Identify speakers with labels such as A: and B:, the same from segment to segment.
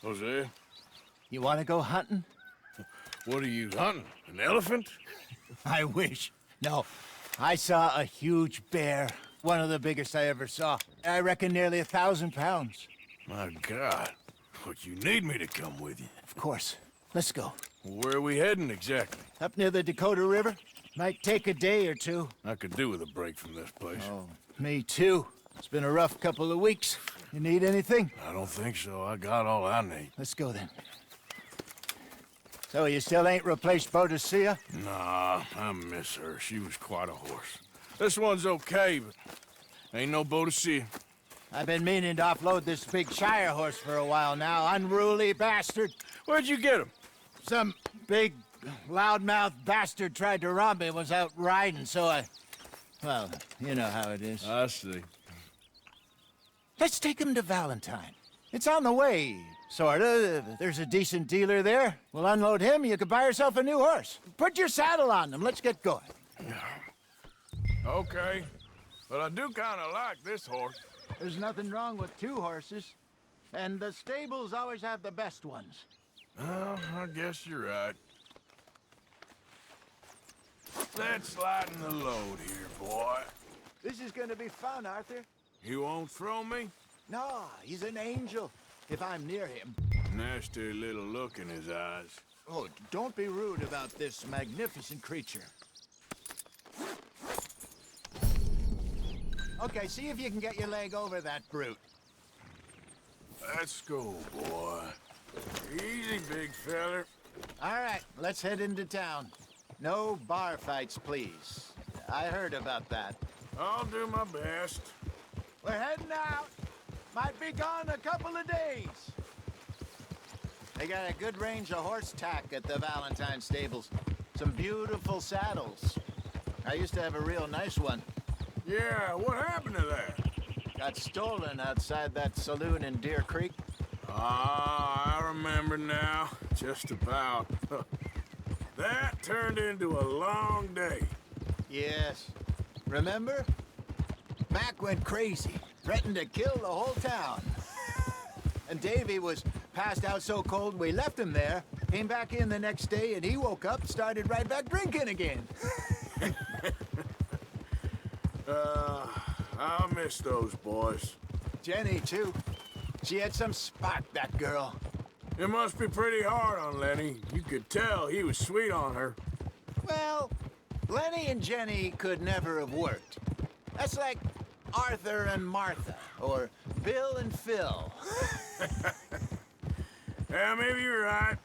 A: Jose,
B: You want to go hunting?
A: what are you hunting? An elephant?
B: I wish. No. I saw a huge bear. One of the biggest I ever saw. I reckon nearly 1,000 pounds.
A: My God. But you need me to come with you.
B: Of course. Let's go.
A: Where are we heading exactly?
B: Up near the Dakota River. Might take a day or two.
A: I could do with a break from this place.
B: Oh, me too. It's been a rough couple of weeks. You need anything?
A: I don't think so. I got all I need.
B: Let's go then. So you still ain't replaced Boadicea?
A: Nah, I miss her. She was quite a horse. This one's okay, but ain't no Boadicea.
B: I've been meaning to offload this big Shire horse for a while now. Unruly bastard.
A: Where'd you get him?
B: Some big, loudmouth bastard tried to rob me, was out riding, so well, you know how it is.
A: I see.
B: Let's take him to Valentine. It's on the way, sorta. There's a decent dealer there. We'll unload him, you could buy yourself a new horse. Put your saddle on him, let's get going.
A: Okay, but I do kind of like this horse.
B: There's nothing wrong with two horses, and the stables always have the best ones.
A: Well, I guess you're right. Let's lighten the load here, boy.
B: This is gonna be fun, Arthur.
A: You won't throw me?
B: No, he's an angel, if I'm near him.
A: Nasty little look in his eyes.
B: Oh, don't be rude about this magnificent creature. Okay, see if you can get your leg over that brute.
A: Let's go, boy. Easy, big feller.
B: All right, let's head into town. No bar fights, please. I heard about that.
A: I'll do my best.
B: We're heading out. Might be gone a couple of days. They got a good range of horse tack at the Valentine stables. Some beautiful saddles. I used to have a real nice one.
A: Yeah, what happened to that?
B: Got stolen outside that saloon in Deer Creek.
A: Ah, I remember now. Just about. That turned into a long day.
B: Yes. Remember? Mac went crazy, threatened to kill the whole town. And Davy was passed out so cold we left him there, came back in the next day, and he woke up, started right back drinking again.
A: I'll miss those boys.
B: Jenny, too. She had some spark, that girl.
A: It must be pretty hard on Lenny. You could tell he was sweet on her.
B: Well, Lenny and Jenny could never have worked. That's like Arthur and Martha, or Bill and Phil.
A: Yeah, maybe you're right.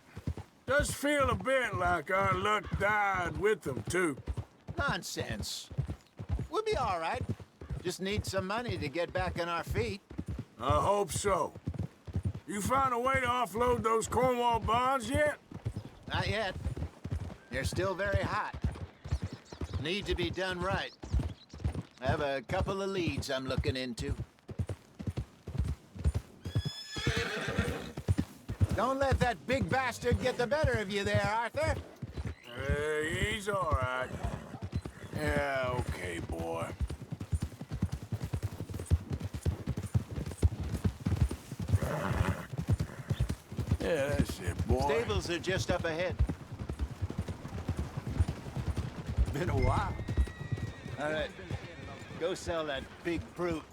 A: Does feel a bit like our luck died with them, too.
B: Nonsense. We'll be all right. Just need some money to get back on our feet.
A: I hope so. You found a way to offload those Cornwall bonds yet?
B: Not yet. They're still very hot. Need to be done right. I have a couple of leads I'm looking into. Don't let that big bastard get the better of you there, Arthur.
A: He's all right. Yeah, okay, boy. Yeah, that's it, boy.
B: Stables are just up ahead. Been a while. All right. Go sell that big brute.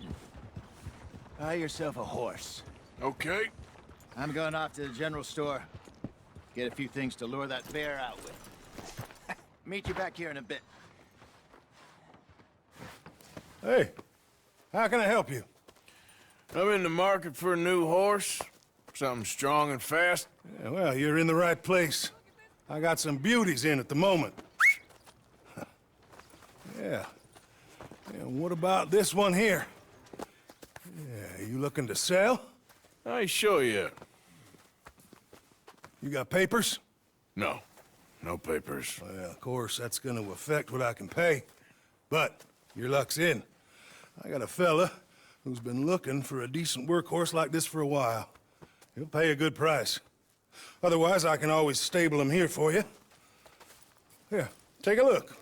B: Buy yourself a horse.
A: Okay.
B: I'm going off to the general store. Get a few things to lure that bear out with. Meet you back here in a bit.
C: Hey, how can I help you?
A: I'm in the market for a new horse. Something strong and fast.
C: Yeah, well, you're in the right place. I got some beauties in at the moment. Yeah. And what about this one here? Yeah, you looking to sell?
A: I show you.
C: You got papers?
A: No. No papers.
C: Well, of course, that's gonna affect what I can pay. But your luck's in. I got a fella who's been looking for a decent workhorse like this for a while. He'll pay a good price. Otherwise, I can always stable him here for you. Here, take a look.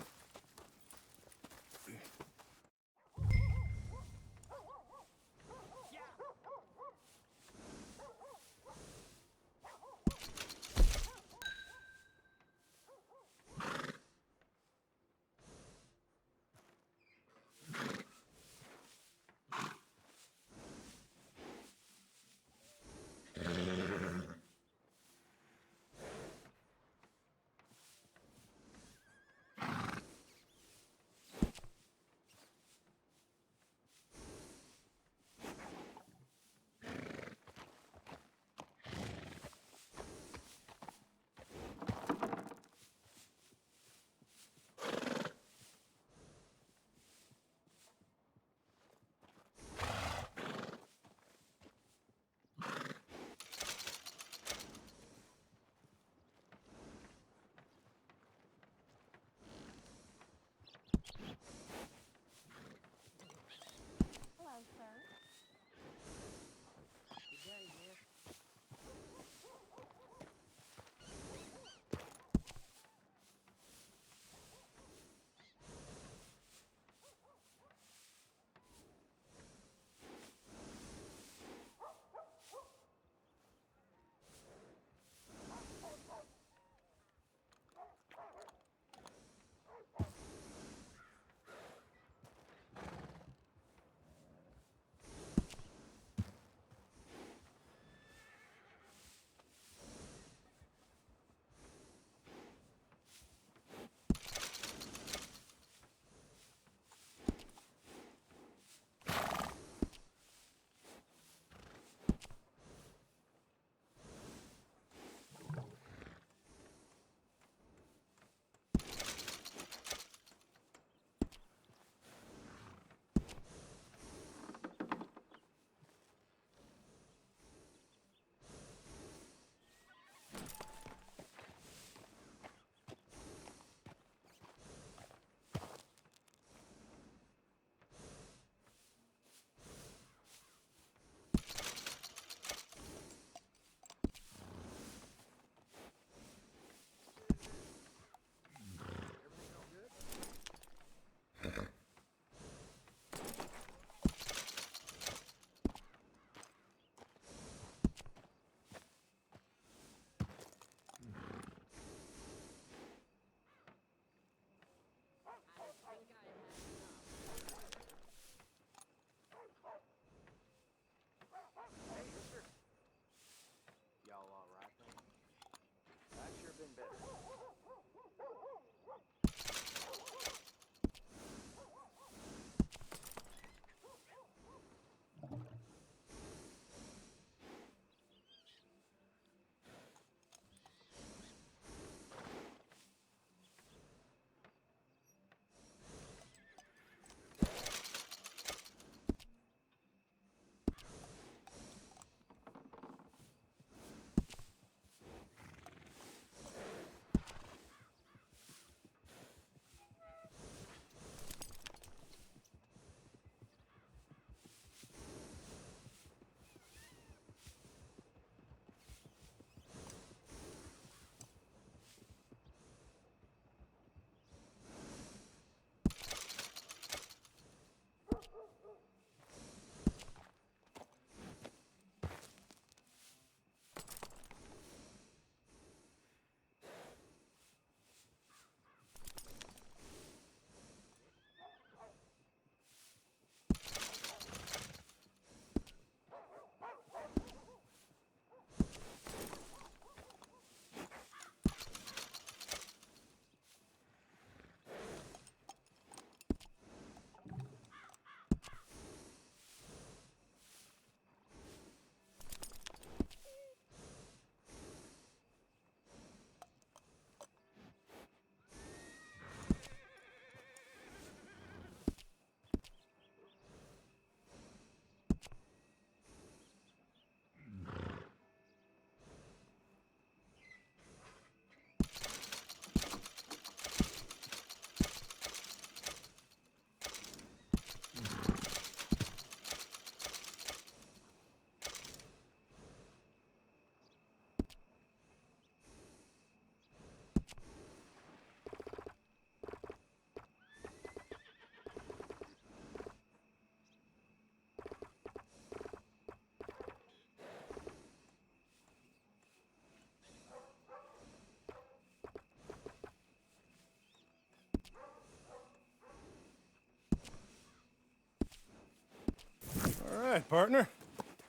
C: right, partner.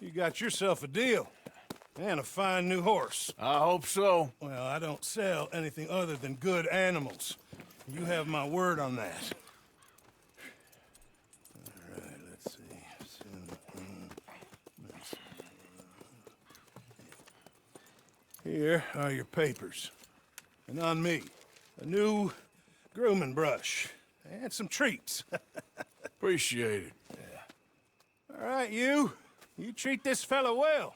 C: You got yourself a deal. And a fine new horse.
A: I hope so.
C: Well, I don't sell anything other than good animals. You have my word on that. All right, let's see. Here are your papers. And on me, a new grooming brush. And some treats.
A: Appreciate it.
C: All right, you. You treat this fella well.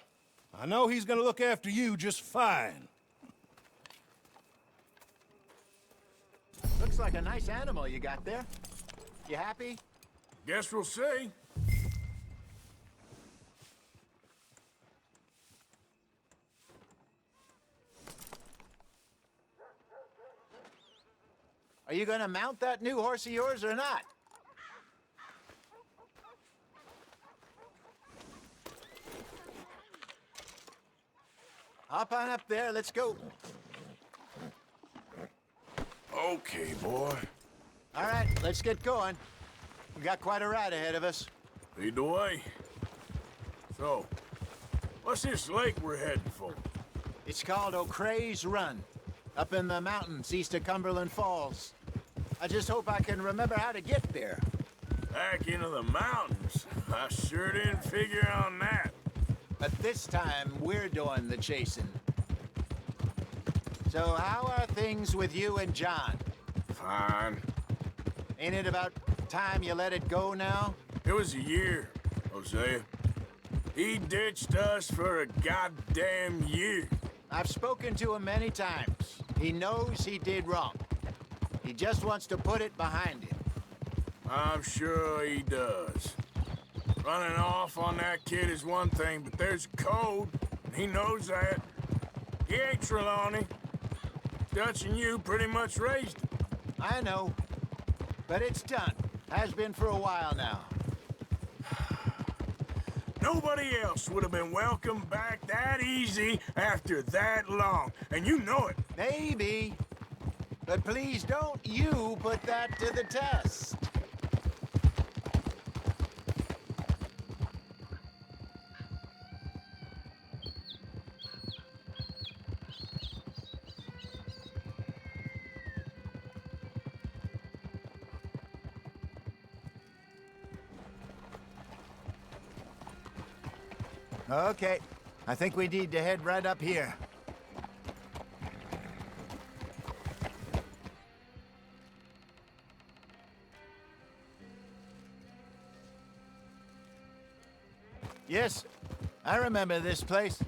C: I know he's gonna look after you just fine.
B: Looks like a nice animal you got there. You happy?
A: Guess we'll see.
B: Are you gonna mount that new horse of yours or not? Hop on up there, let's go.
A: Okay, boy.
B: All right, let's get going. We've got quite a ride ahead of us.
A: Lead the way. So, what's this lake we're heading for?
B: It's called O'Creagh's Run, up in the mountains east of Cumberland Falls. I just hope I can remember how to get there.
A: Back into the mountains. I sure didn't figure on that.
B: But this time, we're doing the chasing. So how are things with you and John?
A: Fine.
B: Ain't it about time you let it go now?
A: It was a year, Hosea. He ditched us for a goddamn year.
B: I've spoken to him many times. He knows he did wrong. He just wants to put it behind him.
A: I'm sure he does. Running off on that kid is one thing, but there's code, and he knows that. He ain't Trelawney. Dutch and you pretty much raised him.
B: I know, but it's done. Has been for a while now.
A: Nobody else would have been welcomed back that easy after that long, and you know it.
B: Maybe. But please don't you put that to the test. Okay, I think we need to head right up here. Yes, I remember this place.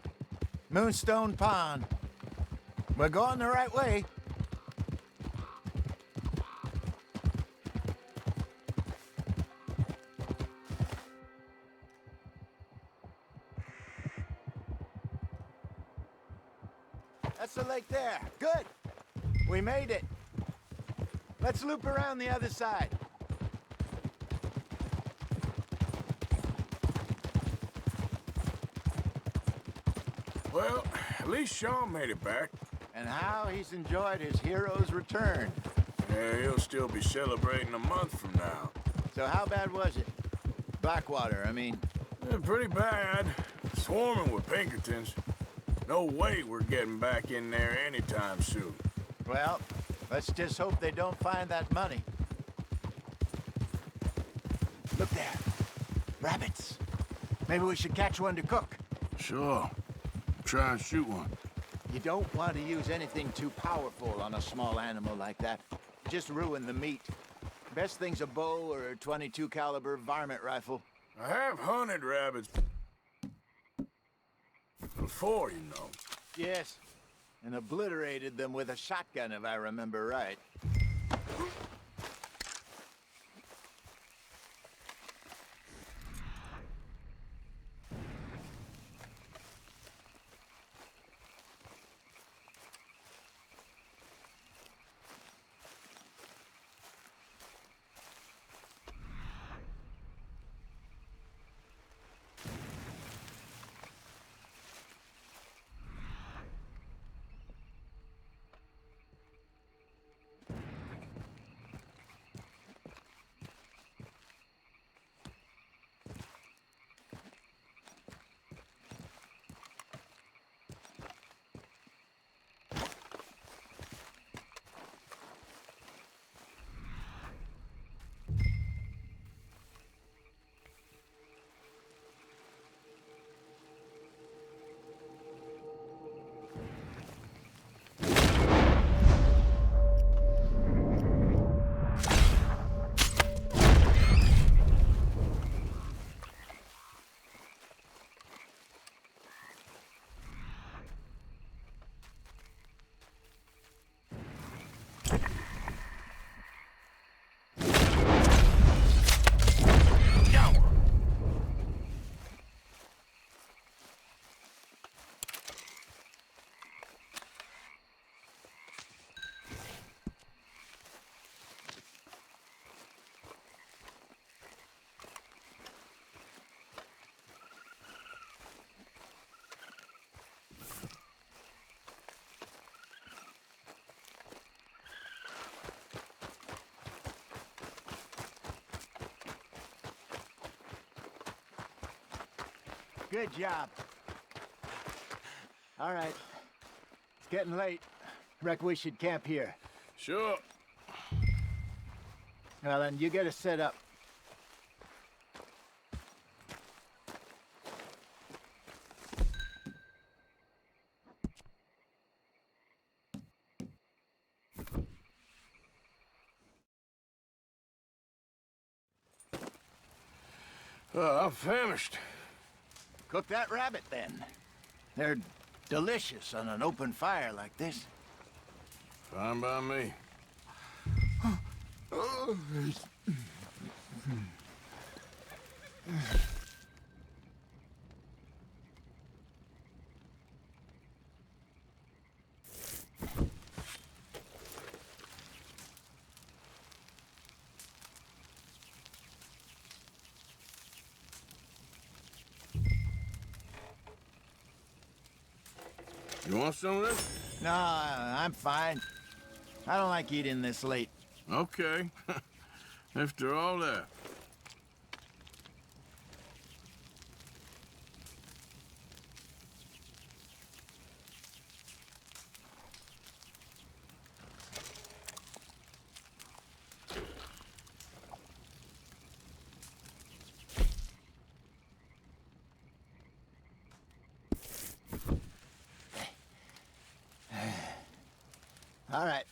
B: Moonstone Pond. We're going the right way. That's the lake there. Good. We made it. Let's loop around the other side.
A: Well, at least Sean made it back.
B: And how he's enjoyed his hero's return.
A: Yeah, he'll still be celebrating a month from now.
B: So how bad was it? Blackwater, I mean.
A: Yeah, pretty bad. Swarming with Pinkertons. No way we're getting back in there anytime soon.
B: Well, let's just hope they don't find that money. Look there. Rabbits. Maybe we should catch one to cook.
A: Sure. Try and shoot one.
B: You don't want to use anything too powerful on a small animal like that. Just ruin the meat. Best thing's a bow or a .22 caliber varmint rifle.
A: I have hunted rabbits before, you know.
B: Yes, and obliterated them with a shotgun if I remember right. Good job. All right. It's getting late. Reckon we should camp here.
A: Sure.
B: Well, then, you get us set up.
A: I'm famished.
B: Cook that rabbit, then. They're delicious on an open fire like this.
A: Fine by me. You want some of this?
B: No, I'm fine. I don't like eating this late.
A: Okay. After all that.
B: All right.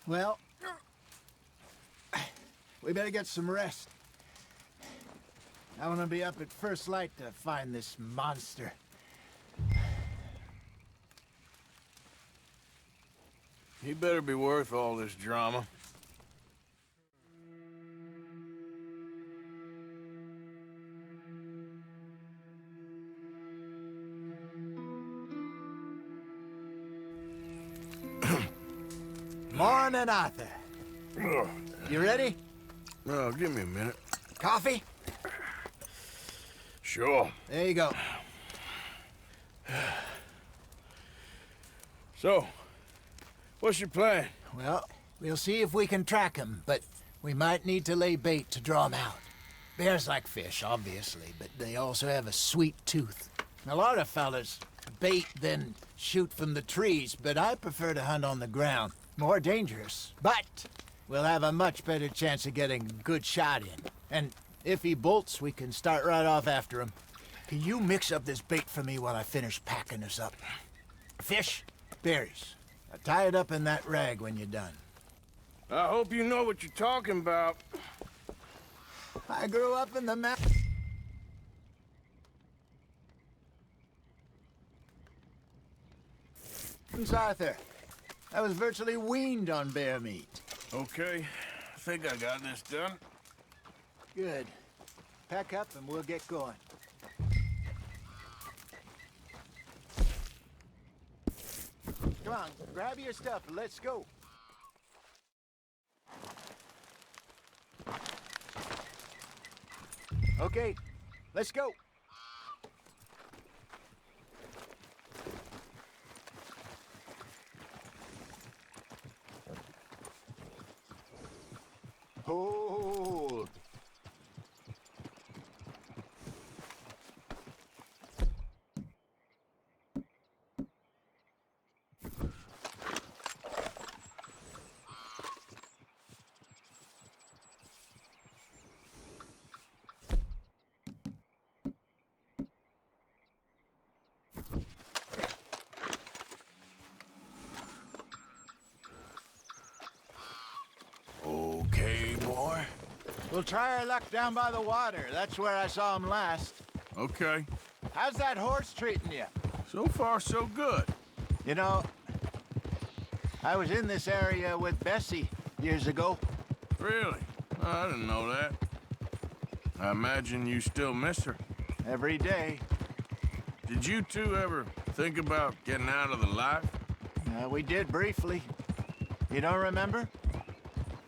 B: Well, we better get some rest. I want to be up at first light to find this monster.
A: He better be worth all this drama.
B: Morning, Arthur. You ready?
A: Oh, give me a minute.
B: Coffee?
A: Sure.
B: There you go.
A: So, what's your plan?
B: Well, we'll see if we can track him, but we might need to lay bait to draw him out. Bears like fish, obviously, but they also have a sweet tooth. A lot of fellas bait, then shoot from the trees, but I prefer to hunt on the ground. More dangerous, but we'll have a much better chance of getting a good shot in. And if he bolts, we can start right off after him. Can you mix up this bait for me while I finish packing this up? Fish, berries. Now tie it up in that rag when you're done.
A: I hope you know what you're talking about.
B: I grew up in the Arthur. I was virtually weaned on bear meat.
A: Okay, I think I got this done.
B: Good. Pack up and we'll get going. Come on, grab your stuff and let's go. Okay, let's go. Hold.
A: Okay, boy.
B: We'll try our luck down by the water. That's where I saw him last.
A: Okay.
B: How's that horse treating you?
A: So far, so good.
B: You know, I was in this area with Bessie years ago.
A: Really? Oh, I didn't know that. I imagine you still miss her.
B: Every day.
A: Did you two ever think about getting out of the life?
B: We did briefly. You don't remember?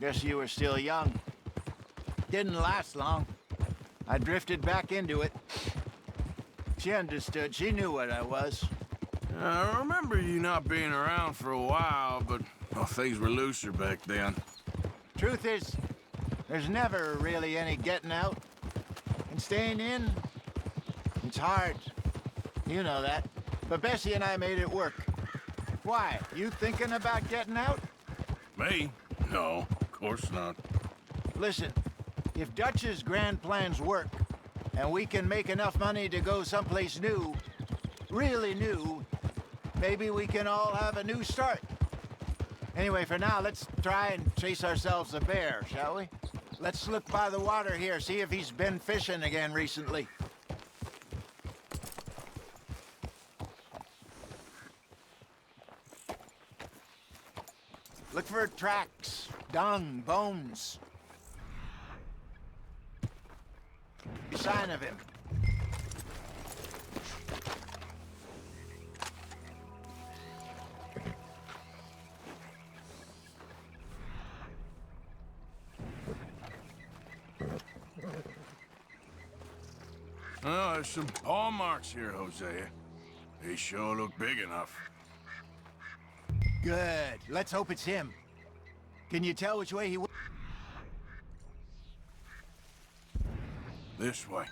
B: Guess you were still young. Didn't last long. I drifted back into it. She understood. She knew what I was.
A: I remember you not being around for a while, but well, things were looser back then.
B: Truth is, there's never really any getting out. And staying in, It's hard. You know that. But Bessie and I made it work. Why? You thinking about getting out?
A: Me? No, of course not.
B: Listen, if Dutch's grand plans work, and we can make enough money to go someplace new, really new, maybe we can all have a new start. Anyway, for now, let's try and chase ourselves a bear, shall we? Let's look by the water here, see if he's been fishing again recently. Look for tracks, dung, bones. Sign of him.
A: Oh, there's some paw marks here, Hosea. They sure look big enough.
B: Good. Let's hope it's him. Can you tell which way he went?
A: This way.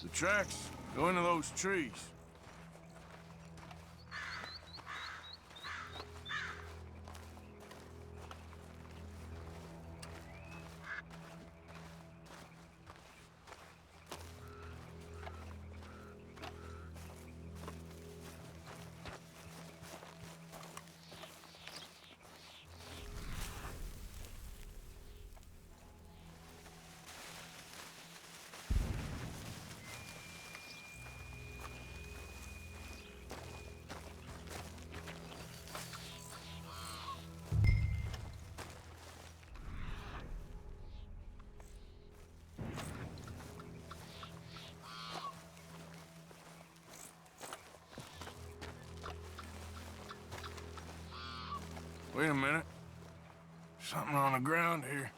A: The tracks go into those trees. Wait a minute. Something on the ground here.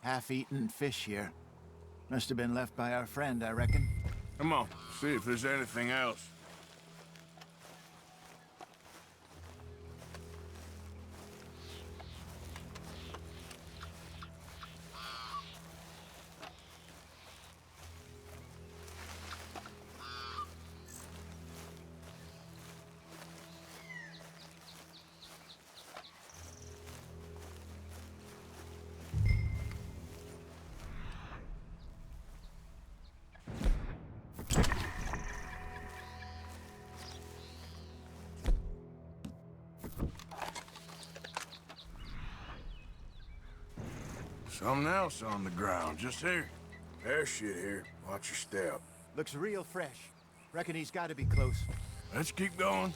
B: Half-eaten fish here. Must have been left by our friend, I reckon.
A: Come on, see if there's anything else. Something else on the ground, just here. There's shit here. Watch your step.
B: Looks real fresh. Reckon he's got to be close.
A: Let's keep going.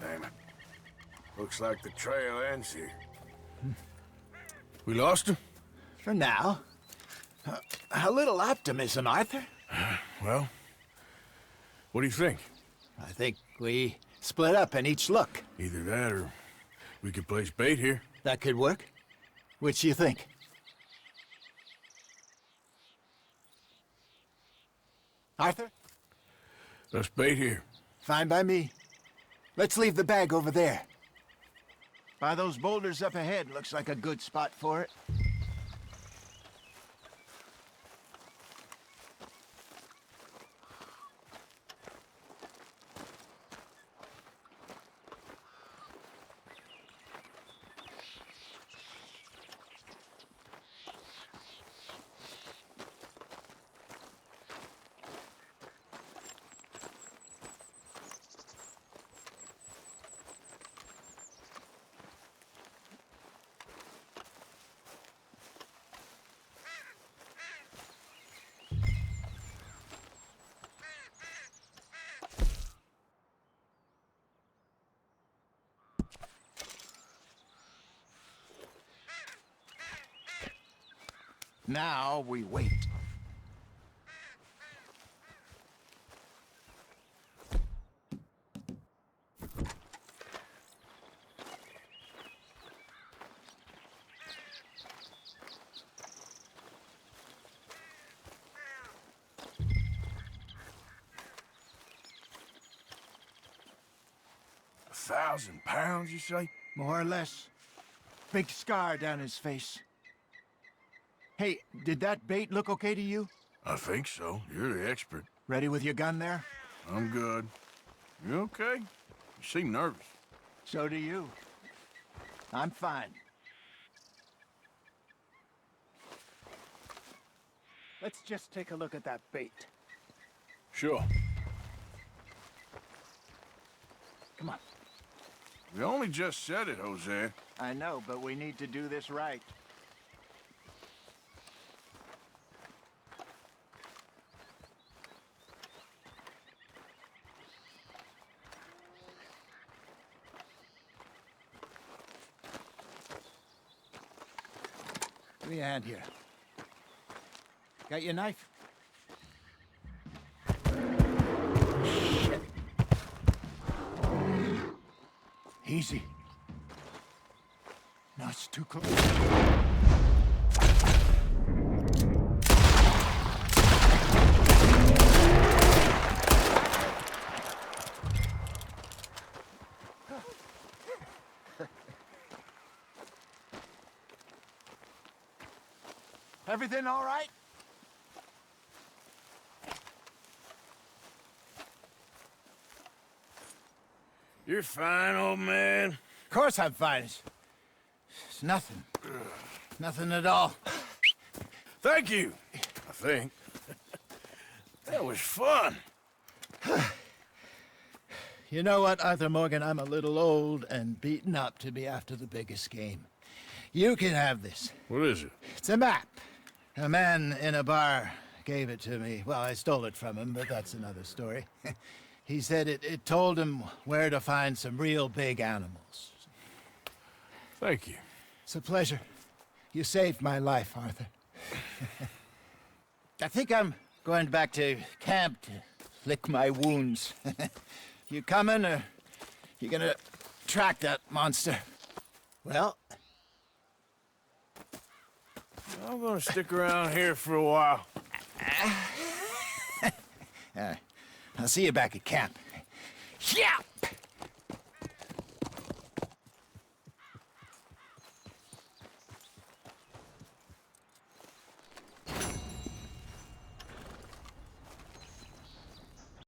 A: Damn it. Looks like the trail ends here. We lost him?
B: For now. A little optimism, Arthur.
A: Well, what do you think?
B: I think we split up and each look.
A: Either that or we could place bait here.
B: That could work. Which do you think? Arthur?
A: Let's bait here.
B: Fine by me. Let's leave the bag over there. By those boulders up ahead, looks like a good spot for it. Now we wait.
A: £1,000, you say?
B: More or less. Big scar down his face. Hey, did that bait look okay to you?
A: I think so. You're the expert.
B: Ready with your gun there?
A: I'm good. You okay? You seem nervous.
B: So do you. I'm fine. Let's just take a look at that bait.
A: Sure.
B: Come on.
A: We only just said it, Jose.
B: I know, but we need to do this right. Give me a hand here. Got your knife? Shit. Easy. No, it's too close. Everything all right?
A: You're fine, old man.
B: Of course I'm fine. It's nothing. Nothing at all.
A: Thank you, I think. That was fun.
B: You know what, Arthur Morgan? I'm a little old and beaten up to be after the biggest game. You can have this.
A: What is it?
B: It's a map. A man in a bar gave it to me. Well, I stole it from him, but that's another story. He said it told him where to find some real big animals.
A: Thank you.
B: It's a pleasure. You saved my life, Arthur. I think I'm going back to camp to lick my wounds. You coming, or you gonna track that monster? Well,
A: I'm gonna stick around here for a while.
B: I'll see you back at camp. Yeah!